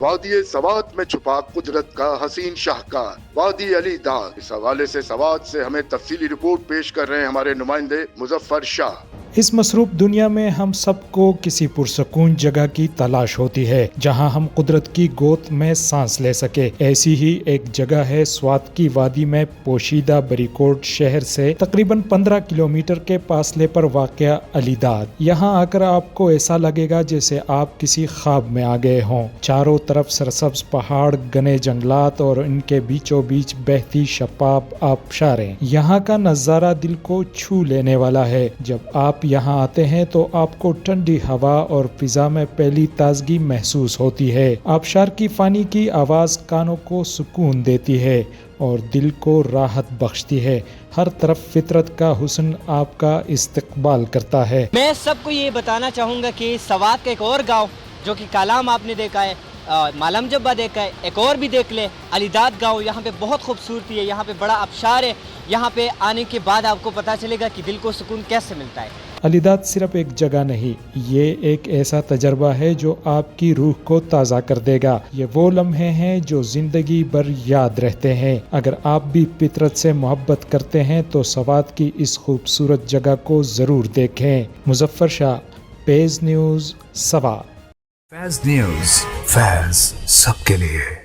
وادی سوات میں چھپا قدرت کا حسین شاہکار وادی علی داد، اس حوالے سے سوات سے ہمیں تفصیلی رپورٹ پیش کر رہے ہیں ہمارے نمائندے مظفر شاہ۔ اس مصروف دنیا میں ہم سب کو کسی پرسکون جگہ کی تلاش ہوتی ہے جہاں ہم قدرت کی گود میں سانس لے سکے۔ ایسی ہی ایک جگہ ہے سوات کی وادی میں پوشیدہ بریکوٹ شہر سے تقریباً 15 کلومیٹر کے فاصلے پر واقع علی داد۔ یہاں آ کر آپ کو ایسا لگے گا جیسے آپ کسی خواب میں آ گئے ہوں۔ چاروں طرف سرسبز پہاڑ، گھنے جنگلات اور ان کے بیچوں بیچ بہتی شفاف آبشاریں۔ یہاں کا نظارہ دل کو چھو لینے والا ہے۔ جب آپ یہاں آتے ہیں تو آپ کو ٹھنڈی ہوا اور فضا میں پہلی تازگی محسوس ہوتی ہے۔ آبشار کی پانی کی آواز کانوں کو سکون دیتی ہے اور دل کو راحت بخشتی ہے۔ ہر طرف فطرت کا حسن آپ کا استقبال کرتا ہے۔ میں سب کو یہ بتانا چاہوں گا کہ سوات کا ایک اور گاؤں جو کہ کالام آپ نے دیکھا ہے، مالم جبہ دیکھا ہے، ایک اور بھی دیکھ لے علی داد گاؤں۔ یہاں پہ بہت خوبصورتی ہے، یہاں پہ بڑا آبشار ہے۔ یہاں پہ آنے کے بعد آپ کو پتہ چلے گا کہ دل کو سکون کیسے ملتا ہے۔ علی داد صرف ایک جگہ نہیں، یہ ایک ایسا تجربہ ہے جو آپ کی روح کو تازہ کر دے گا۔ یہ وہ لمحے ہیں جو زندگی بھر یاد رہتے ہیں۔ اگر آپ بھی فطرت سے محبت کرتے ہیں تو سوات کی اس خوبصورت جگہ کو ضرور دیکھیں۔ مظفر شاہ، فیض نیوز، سوات۔ فیض نیوز، فیض سب کے لیے۔